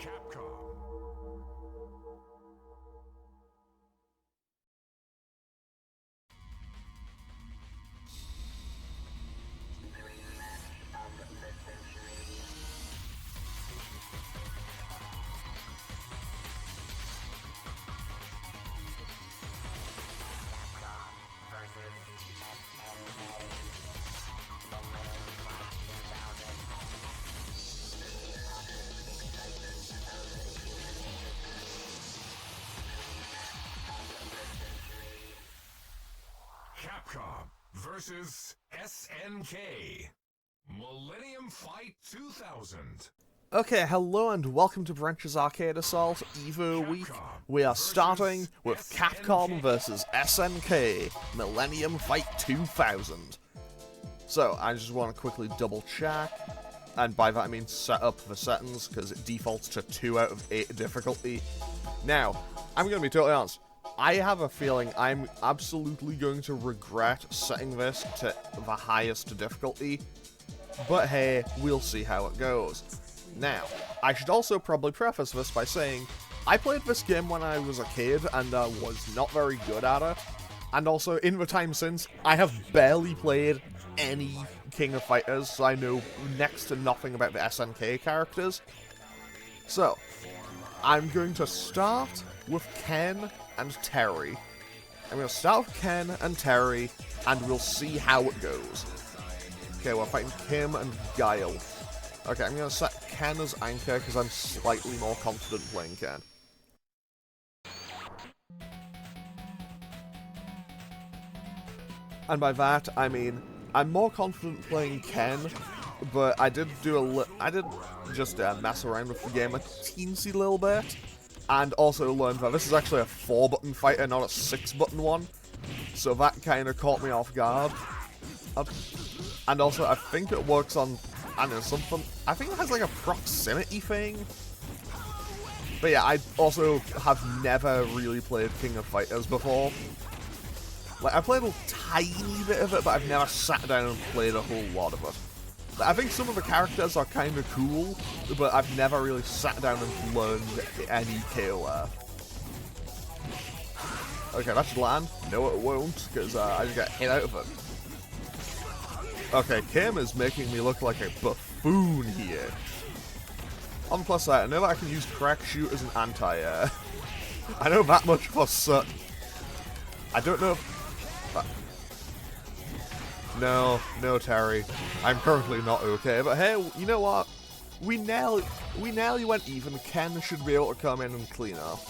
Capcom. Capcom versus SNK. Millennium Fight 2000. Okay, hello and welcome to Branch's Arcade Assault EVO Week. We are starting with Capcom versus SNK, Millennium Fight 2000. So, I just want to quickly double check, and by that I mean set up the settings, because it defaults to 2 out of 8 difficulty. Now, I'm going to be totally honest, I have a feeling I'm absolutely going to regret setting this to the highest difficulty, but hey, we'll see how it goes. Now, I should also probably preface this by saying, I played this game when I was a kid and was not very good at it, and also in the time since, I have barely played any King of Fighters, so I know next to nothing about the SNK characters. So, I'm going to start with Ken and Terry. I'm going to start with Ken and Terry, and we'll see how it goes. Okay, we're fighting Kim and Guile. Okay, I'm going to set Ken as anchor, because I'm slightly more confident playing Ken. And by that, I mean, I'm more confident playing Ken, but I did just mess around with the game a teensy little bit, and also learned that this is actually a 4-button fighter, not a 6-button one, so that kind of caught me off guard. And also, I think it works on, I don't know, something, I think it has like a proximity thing. But yeah, I also have never really played King of Fighters before. Like, I played a tiny bit of it, but I've never sat down and played a whole lot of it. I think some of the characters are kind of cool, but I've never really sat down and learned any KOF. Okay, that should land. No, it won't, because I just got hit out of it. Okay, Kim is making me look like a buffoon here. On the plus side, I know that I can use crack shoot as an anti-air. I know that much for certain. I don't know if... No, Terry. I'm currently not okay, but hey, you know what? We nearly went even. Ken should be able to come in and clean up.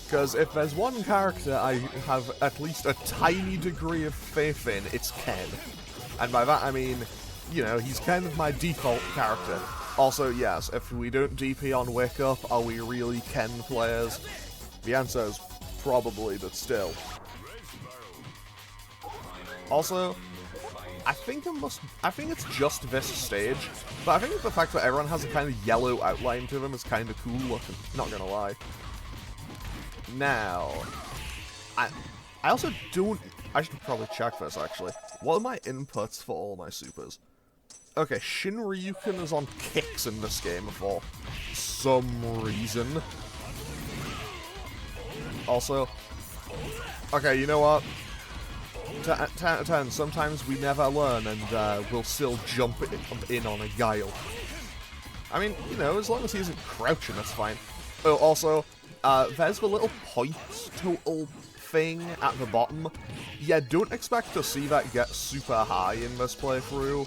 Because if there's one character I have at least a tiny degree of faith in, it's Ken. And by that I mean, you know, he's kind of my default character. Also, yes, if we don't DP on Wake Up, are we really Ken players? The answer is probably, but still. Also, I think it's just this stage, but I think the fact that everyone has a kind of yellow outline to them is kind of cool looking, not gonna lie. Now, I also don't, I should probably check this actually. What are my inputs for all my supers? Okay, Shinryuken is on kicks in this game for some reason. Also, okay, you know what? 10 out of 10, sometimes we never learn and we'll still jump in on a Guile. I mean, you know, as long as he isn't crouching, that's fine. Oh, also, there's the little points total thing at the bottom. Yeah, don't expect to see that get super high in this playthrough.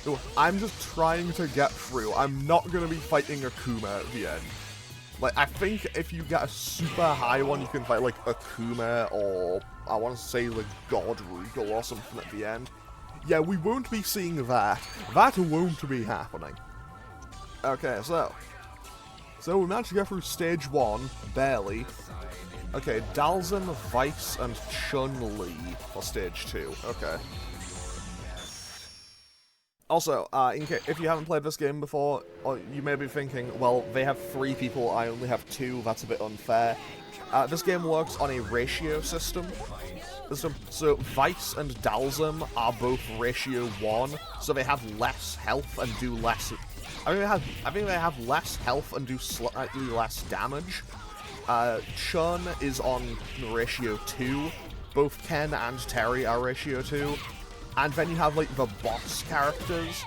Oh, I'm just trying to get through. I'm not going to be fighting Akuma at the end. Like, I think if you get a super high one, you can fight, like, Akuma or, I want to say, like, God Regal or something at the end. Yeah, we won't be seeing that. That won't be happening. Okay, so we managed to get through stage 1, barely. Okay, Dalsim, Vice, and Chun-Li for stage 2. Okay. Also, if you haven't played this game before, you may be thinking, well, they have 3 people, I only have 2, that's a bit unfair. This game works on a ratio system. So Vice and Dalsim are both ratio 1, so they have less health and do less I think they have less health and do slightly less damage. Chun is on ratio 2. Both Ken and Terry are ratio 2. And then you have, like, the boss characters.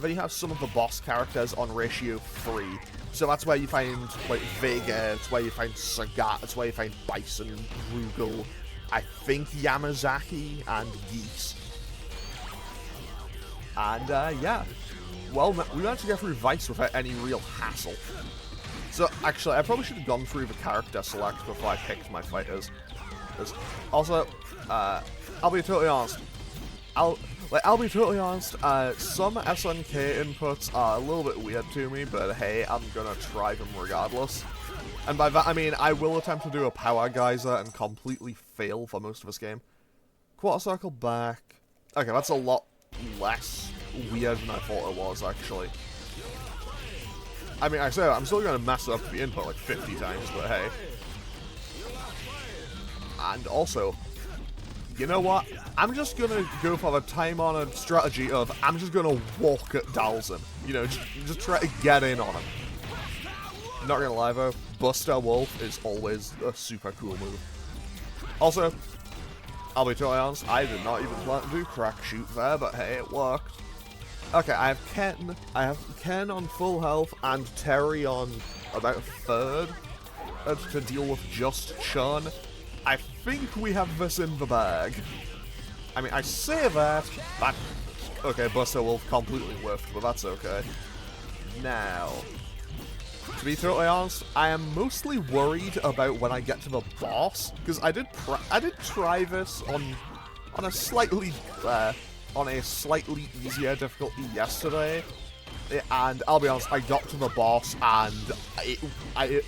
Then you have some of the boss characters on ratio 3. So that's where you find, like, Vega, it's where you find Sagat, it's where you find Bison, Rugal, I think Yamazaki, and Geese. And, yeah. Well, we managed to get through Vice without any real hassle. So, actually, I probably should have gone through the character select before I picked my fighters. Also, I'll be totally honest. I'll be totally honest, some SNK inputs are a little bit weird to me, but hey, I'm gonna try them regardless. And by that I mean, I will attempt to do a power geyser and completely fail for most of this game. Quarter circle back. Okay, that's a lot less weird than I thought it was, actually. I mean, I say I'm still gonna mess up the input like 50 times, but hey. And also, you know what? I'm just gonna go for the time-honored strategy of I'm just gonna walk at Dalsim. You know, just try to get in on him. Not gonna lie though, Buster Wolf is always a super cool move. Also, I'll be totally honest, I did not even plan to do crack shoot there, but hey, it worked. Okay, I have Ken on full health and Terry on about a third to deal with just Chun. I think we have this in the bag. I mean, I say that, but... Okay, Buster Wolf completely whiffed, but that's okay. Now, to be totally honest, I am mostly worried about when I get to the boss, because I did try this on a slightly easier difficulty yesterday, and I'll be honest, I got to the boss and I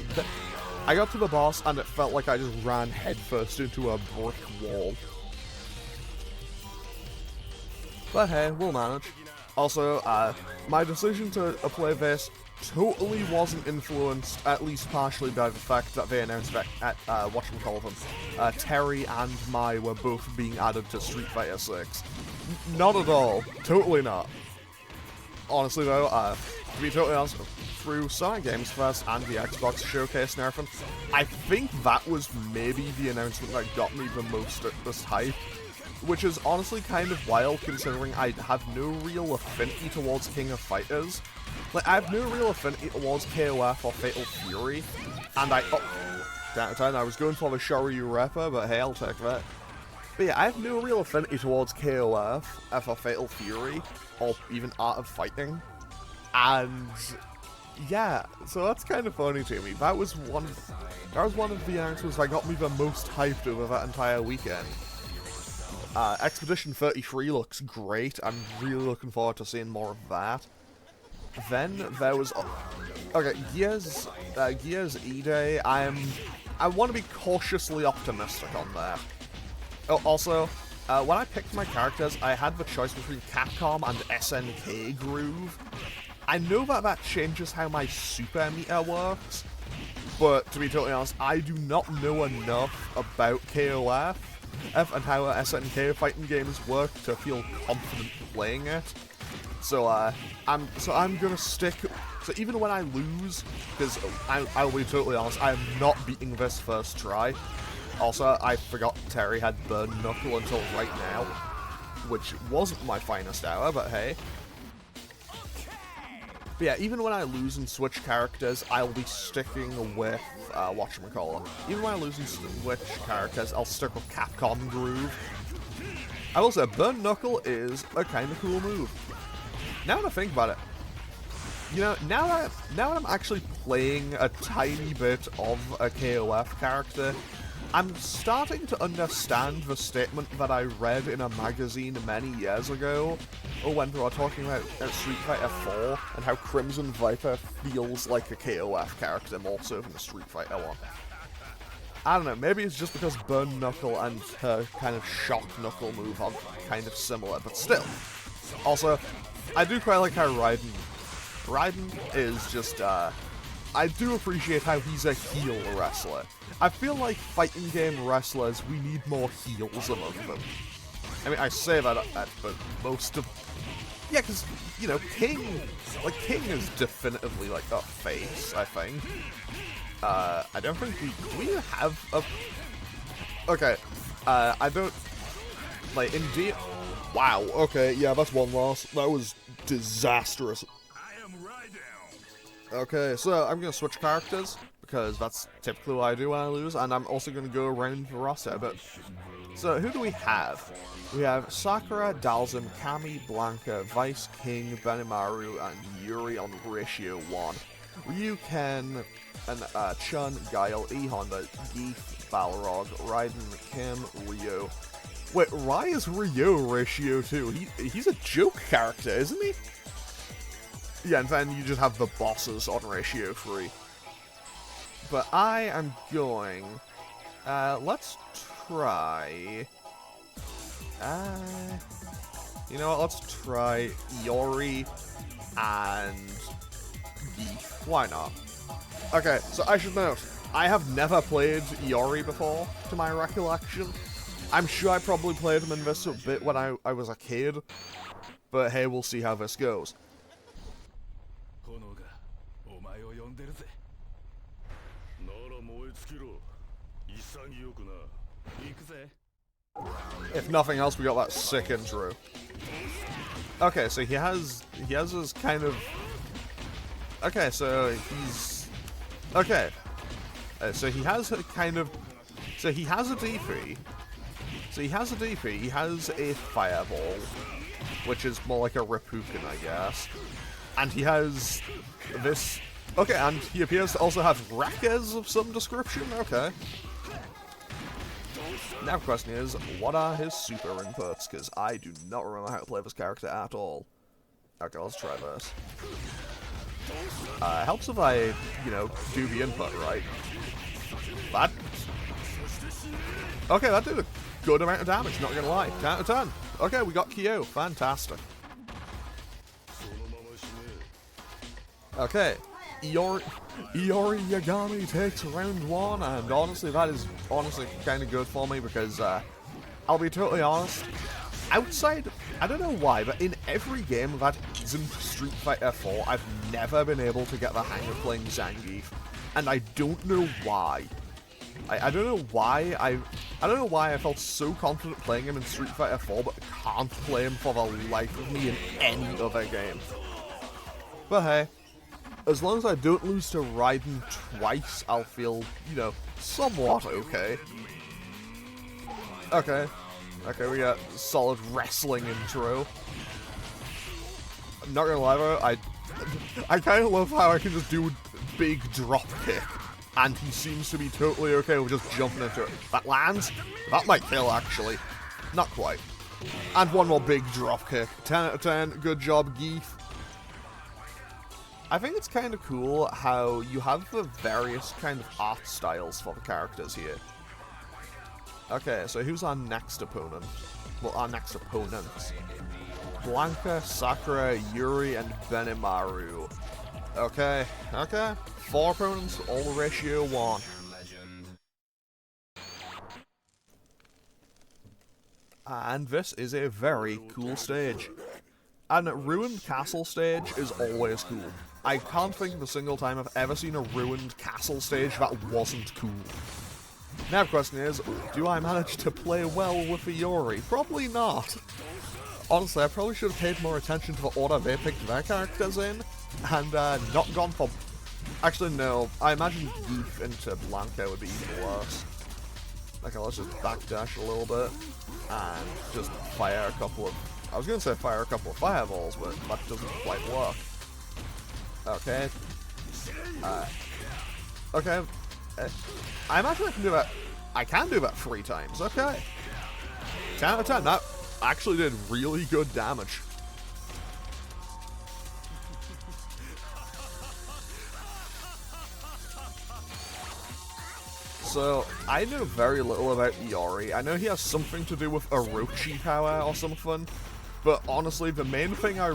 got to the boss and it felt like I just ran headfirst into a brick wall. But hey, we'll manage. Also, my decision to play this totally wasn't influenced, at least partially, by the fact that they announced that Terry and Mai were both being added to Street Fighter 6. Not at all. Totally not. Honestly though, to be totally honest, through Sonic Games Fest and the Xbox Showcase and everything, I think that was maybe the announcement that got me the most at this hype. Which is honestly kind of wild considering I have no real affinity towards King of Fighters. Like, I have no real affinity towards KOF or Fatal Fury, and I was going for the Shoryu Repper, but hey, I'll take that. But yeah, I have no real affinity towards KOF, or Fatal Fury, or even Art of Fighting. And yeah, so that's kind of funny to me. That was one of the announcements that got me the most hyped over that entire weekend. Expedition 33 looks great. I'm really looking forward to seeing more of that. Then there was... Okay, Gears E-Day. I want to be cautiously optimistic on that. Oh, also, when I picked my characters, I had the choice between Capcom and SNK Groove. I know that changes how my super meter works, but to be totally honest, I do not know enough about KOF and how SNK fighting games work to feel confident playing it. So I'm gonna stick. So even when I lose, because I'll be totally honest, I am not beating this first try. Also, I forgot Terry had Burn Knuckle until right now, which wasn't my finest hour, but hey. But yeah, even when I lose and switch characters, I'll be sticking with, whatchamacallit. Even when I lose and switch characters, I'll stick with Capcom Groove. I will say, Burn Knuckle is a kind of cool move. Now that I think about it, you know, now that I'm actually playing a tiny bit of a KOF character, I'm starting to understand the statement that I read in a magazine many years ago, or when they were talking about Street Fighter 4, and how Crimson Viper feels like a KOF character more so than the Street Fighter one. I don't know, maybe it's just because Burn Knuckle and her kind of Shock Knuckle move are kind of similar, but still. Also, I do quite like how Raiden is just, I do appreciate how he's a heel wrestler. I feel like fighting game wrestlers, we need more heels among them. I mean, I say that, but most of Yeah, because, you know, King is definitively, like, a face, I think. I don't think do we have a... Okay, I don't... Like, indeed... Wow, okay, yeah, that's one loss. That was disastrous. Okay, so I'm going to switch characters, because that's typically what I do when I lose, and I'm also going to go around the roster a bit. So, who do we have? We have Sakura, Dalsim, Kami, Blanca, Vice, King, Benimaru, and Yuri on ratio 1. Ryu, Ken, and Chun, Guile, E-Honda, Geef, Balrog, Raiden, Kim, Ryo. Wait, why is Ryo ratio 2? He's a joke character, isn't he? Yeah, and then you just have the bosses on ratio 3. But I am going... let's try... you know what, let's try Iori and Geef. Why not? Okay, so I should note, I have never played Iori before, to my recollection. I'm sure I probably played him in this a bit when I was a kid, but hey, we'll see how this goes. If nothing else, we got that sick intro. Okay, so he has his kind of... Okay, so he's... Okay. So he has a kind of... So he has a DP. He has a Fireball, which is more like a Reppuken, I guess. And he has this... Okay, and he appears to also have Rekes of some description, okay. Now the question is, what are his super inputs? Because I do not remember how to play this character at all. Okay, let's try this. Helps if I, you know, do the input right. That... Okay, that did a good amount of damage, not gonna lie. 10 out of 10. Okay, we got Kyo. Fantastic. Okay. Iori Yagami takes round 1, and honestly, that is kind of good for me because, I'll be totally honest, outside, I don't know why, but in every game that isn't Street Fighter 4, I've never been able to get the hang of playing Zangief, and I don't know why. I don't know why I felt so confident playing him in Street Fighter 4, but can't play him for the life of me in any other game. But hey. As long as I don't lose to Raiden twice, I'll feel, you know, somewhat okay. Okay, we got solid wrestling intro. Not gonna lie though, I kind of love how I can just do big drop kick, and he seems to be totally okay with just jumping into it. That lands? That might kill, actually. Not quite. And one more big drop kick. 10 out of 10, good job, Geef. I think it's kind of cool how you have the various kind of art styles for the characters here. Okay, so who's our next opponent? Well, our next opponents. Blanca, Sakura, Yuri, and Benimaru. Okay. 4 opponents, all ratio 1. And this is a very cool stage. And Ruined Castle stage is always cool. I can't think of a single time I've ever seen a ruined castle stage that wasn't cool. Now the question is, do I manage to play well with the Iori? Probably not. Honestly, I probably should have paid more attention to the order they picked their characters in, and not gone for... Actually, no. I imagine Geef into Blanca would be even worse. Okay, let's just backdash a little bit, and just fire a couple of... I was going to say fire a couple of fireballs, but that doesn't quite work. Okay. Okay. I imagine I can do that. I can do that 3 times. Okay. 10 out of 10. That actually did really good damage. So, I know very little about Iori. I know he has something to do with Orochi power or something. But honestly, the main thing I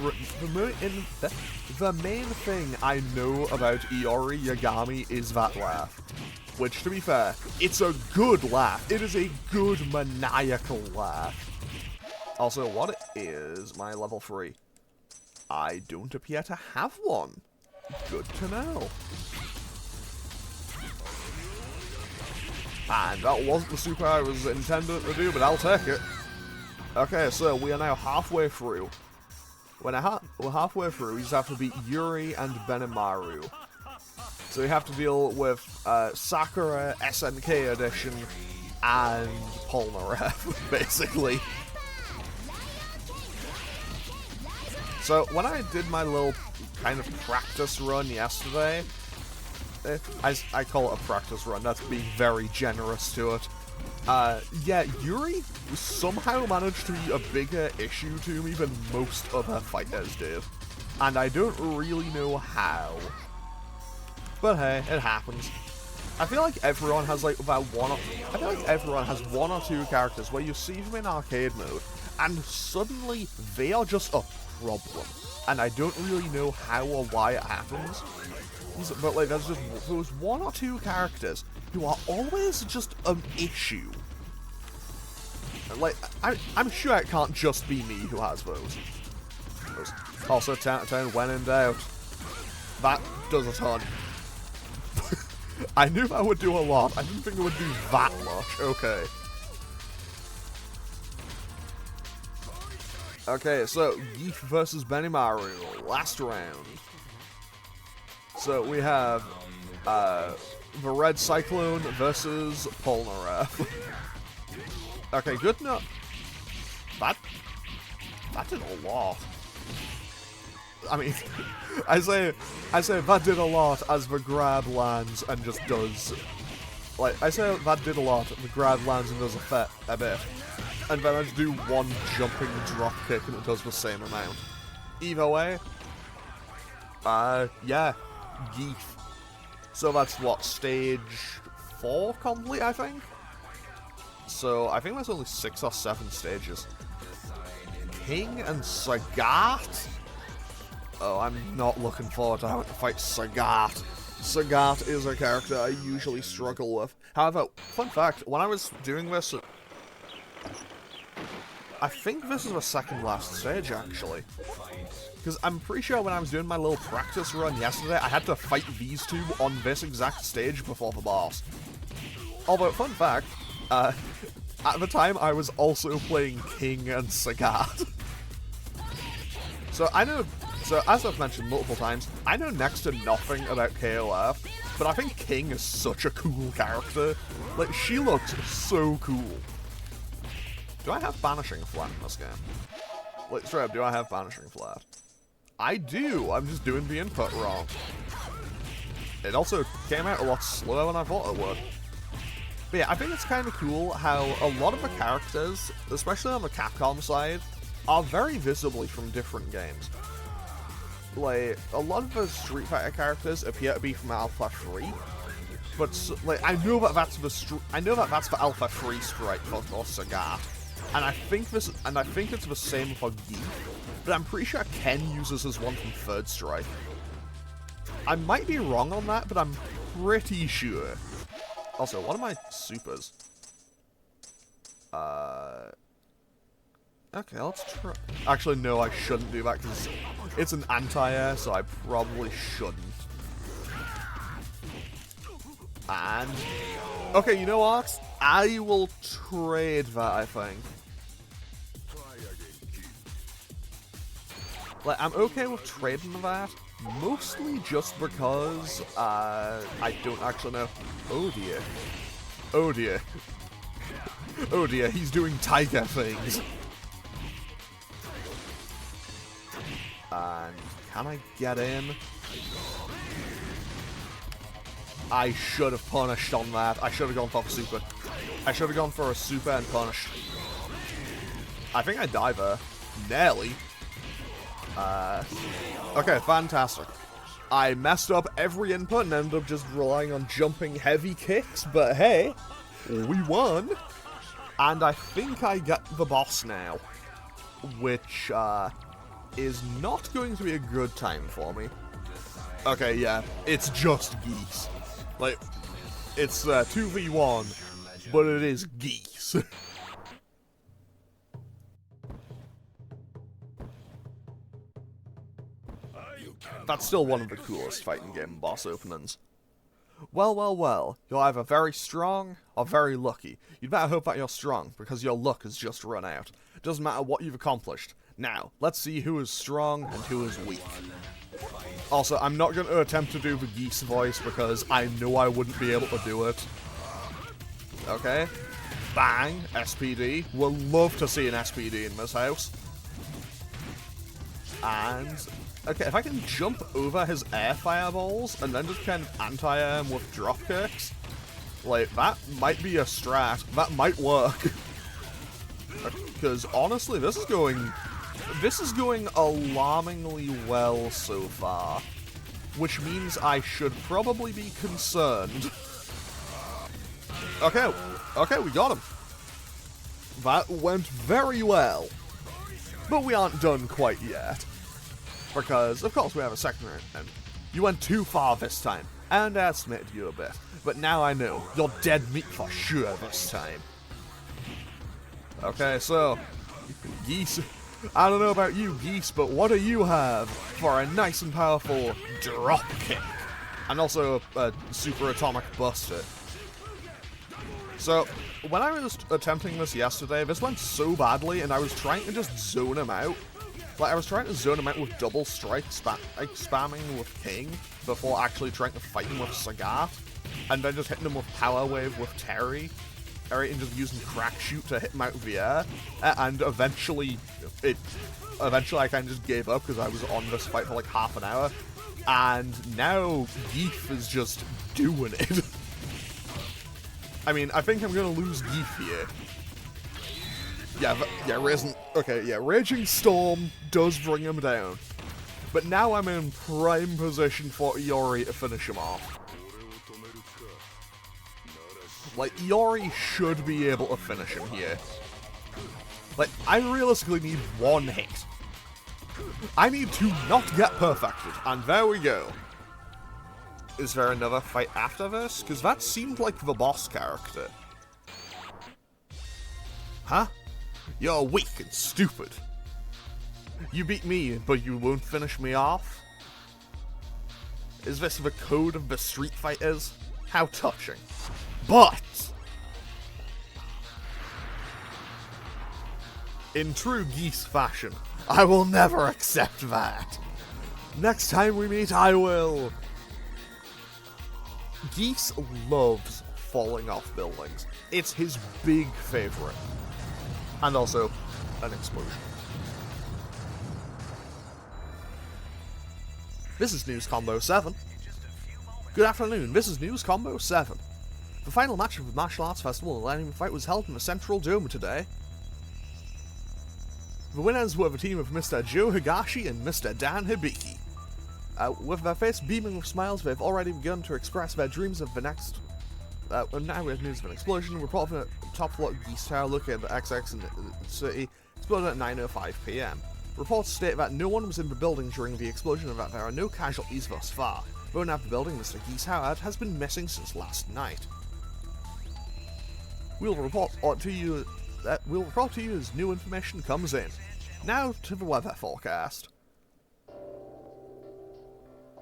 know about Iori Yagami is that laugh. Which, to be fair, it's a good laugh. It is a good maniacal laugh. Also, what is my level 3? I don't appear to have one. Good to know. And that wasn't the super I was intending to do, but I'll take it. Okay, so we are now halfway through. We're halfway through, we just have to beat Yuri and Benimaru. So we have to deal with Sakura, SNK Edition, and Polnareff, basically. So when I did my little kind of practice run yesterday, I call it a practice run, that's being very generous to it. Yeah, Yuri somehow managed to be a bigger issue to me than most other fighters did. And I don't really know how. But hey, it happens. I feel like everyone has like about one or two characters where you see them in arcade mode, and suddenly they are just a problem. And I don't really know how or why it happens. But like, there's one or two characters who are always just an issue. Like, I'm sure it can't just be me who has those. Also, 10 out of 10 when in doubt. That does a ton. I knew that would do a lot. I didn't think it would do that much. Okay. Okay, so Geef versus Benimaru, last round. So we have the Red Cyclone versus Polnareff. Okay, good enough. That did a lot. I mean, I say that did a lot as the grab lands and just does. Like, I say that did a lot, the grab lands and does a bit. And then I just do one jumping drop kick and it does the same amount. Either way, yeah, Geef. So that's what, stage 4 complete, I think? So I think there's only 6 or 7 stages. King and Sagat? Oh, I'm not looking forward to having to fight Sagat. Sagat is a character I usually struggle with. However, fun fact, when I was doing this, I think this is the second last stage, actually. Because I'm pretty sure when I was doing my little practice run yesterday, I had to fight these two on this exact stage before the boss. Although, fun fact, at the time I was also playing King and Sagat. So as I've mentioned multiple times, I know next to nothing about KOF, but I think King is such a cool character. Like, she looks so cool. Do I have Banishing Flat in this game? Like, straight up, do I have Banishing Flat? I do! I'm just doing the input wrong. It also came out a lot slower than I thought it would. But yeah, I think it's kind of cool how a lot of the characters, especially on the Capcom side, are very visibly from different games. Like, a lot of the Street Fighter characters appear to be from Alpha 3, but like I know that that's the Alpha 3 strike for Sagat, and I think it's the same for Geef, but I'm pretty sure Ken uses his one from Third Strike. I might be wrong on that, but I'm pretty sure. Also, what are my supers? Okay, let's try. Actually, no, I shouldn't do that because it's an anti-air, so I probably shouldn't. And okay, you know what? I will trade that, I think. Like, I'm okay with trading that, mostly just because I don't actually know. Oh dear. Oh dear. Oh dear, he's doing tiger things. And can I get in? I should have punished on that. I should have gone for a super. I should have gone for a super and punished. I think I die there. Nearly. Okay, fantastic. I messed up every input and ended up just relying on jumping heavy kicks, but hey, we won. And I think I get the boss now, which, is not going to be a good time for me. Okay, yeah, it's just geese. Like, it's 2v1, but it is geese. That's still one of the coolest fighting game boss openings. Well, well, well, you're either very strong or very lucky. You'd better hope that you're strong, because your luck has just run out. Doesn't matter what you've accomplished. Now, let's see who is strong and who is weak. Also, I'm not going to attempt to do the Geese voice, because I know I wouldn't be able to do it. Okay. Bang, SPD. We'll love to see an SPD in this house. And... okay, if I can jump over his air fireballs and then just kind of anti-air him with drop kicks, like, that might be a strat. That might work. Because, honestly, this is going alarmingly well so far. Which means I should probably be concerned. Okay, we got him. That went very well. But we aren't done quite yet. Because, of course, we have a second round. You went too far this time. I underestimated you a bit. But now I know. You're dead meat for sure this time. Okay, so... Geese... I don't know about you, Geese, but what do you have for a nice and powerful drop kick? And also a super atomic buster. So, when I was attempting this yesterday, this went so badly, and I was trying to just zone him out. Like, I was trying to zone him out with double strike, spamming with King, before actually trying to fight him with Sagat, and then just hitting him with Power Wave with Terry, and just using Crack Shoot to hit him out of the air, and eventually I kind of just gave up because I was on this fight for like half an hour, and now Geef is just doing it. I mean, I think I'm gonna lose Geef here. Raging Storm does bring him down. But now I'm in prime position for Iori to finish him off. Like, Iori should be able to finish him here. Like, I realistically need one hit. I need to not get perfected, and there we go. Is there another fight after this? Because that seemed like the boss character. Huh? You're weak and stupid. You beat me, but you won't finish me off? Is this the code of the Street Fighters? How touching. But... in true Geese fashion, I will never accept that. Next time we meet, I will... Geese loves falling off buildings. It's his big favorite. And also, an explosion. This is News Combo 7. Good afternoon, this is News Combo 7. The final match of the Martial Arts Festival Millennium Fight was held in the Central Dome today. The winners were the team of Mr. Joe Higashi and Mr. Dan Hibiki. With their face beaming with smiles, they've already begun to express their dreams of the next... and now we have news of an explosion. Report from the top floor Geese Tower located at XX in the city exploded at 9:05 PM. Reports state that no one was in the building during the explosion and that there are no casualties thus far. The owner of the building, Mr. Geese Howard, has been missing since last night. We'll report to you as new information comes in. Now to the weather forecast.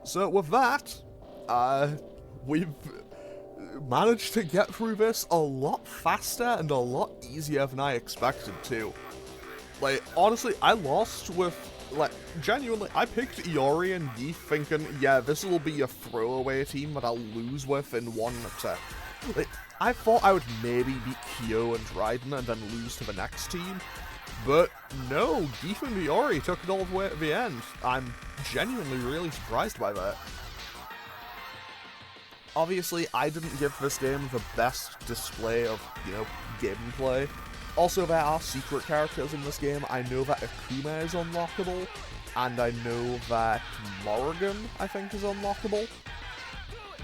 So with that, we've managed to get through this a lot faster and a lot easier than I expected to. Like, honestly, I lost with, like, genuinely, I picked Iori and Geef thinking, yeah, this will be a throwaway team that I'll lose with in one attempt. Like, I thought I would maybe beat Kyo and Raiden and then lose to the next team, but no, Geef and Iori took it all the way to the end. I'm genuinely really surprised by that. Obviously, I didn't give this game the best display of, gameplay. Also, there are secret characters in this game. I know that Akuma is unlockable, and I know that Morrigan, I think, is unlockable.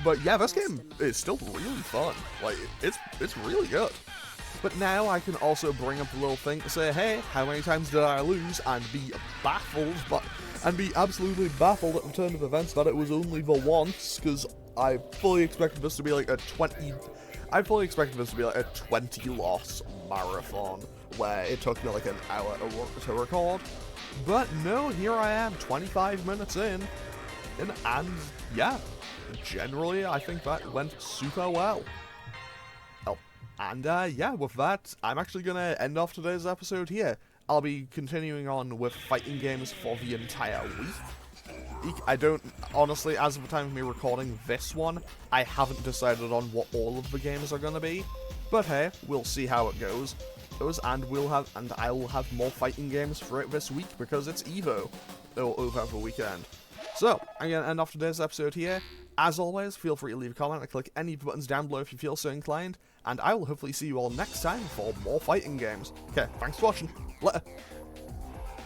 But yeah, this game is still really fun. Like, it's really good. But now I can also bring up a little thing to say, hey, how many times did I lose? And be baffled, and be absolutely baffled at the turn of events that it was only the once, because I fully expected this to be like a 20 loss marathon, where it took me like an hour to record. But no, here I am, 25 minutes in, and yeah, generally I think that went super well. Oh, and yeah, with that, I'm actually gonna end off today's episode here. I'll be continuing on with fighting games for the entire week. I don't, honestly, as of the time of me recording this one, I haven't decided on what all of the games are gonna be. But hey, we'll see how it goes. And I will have more fighting games throughout this week because it's EVO over the weekend. So, I'm gonna end off today's episode here. As always, feel free to leave a comment and click any of the buttons down below if you feel so inclined, and I will hopefully see you all next time for more fighting games. Okay, thanks for watching. Later.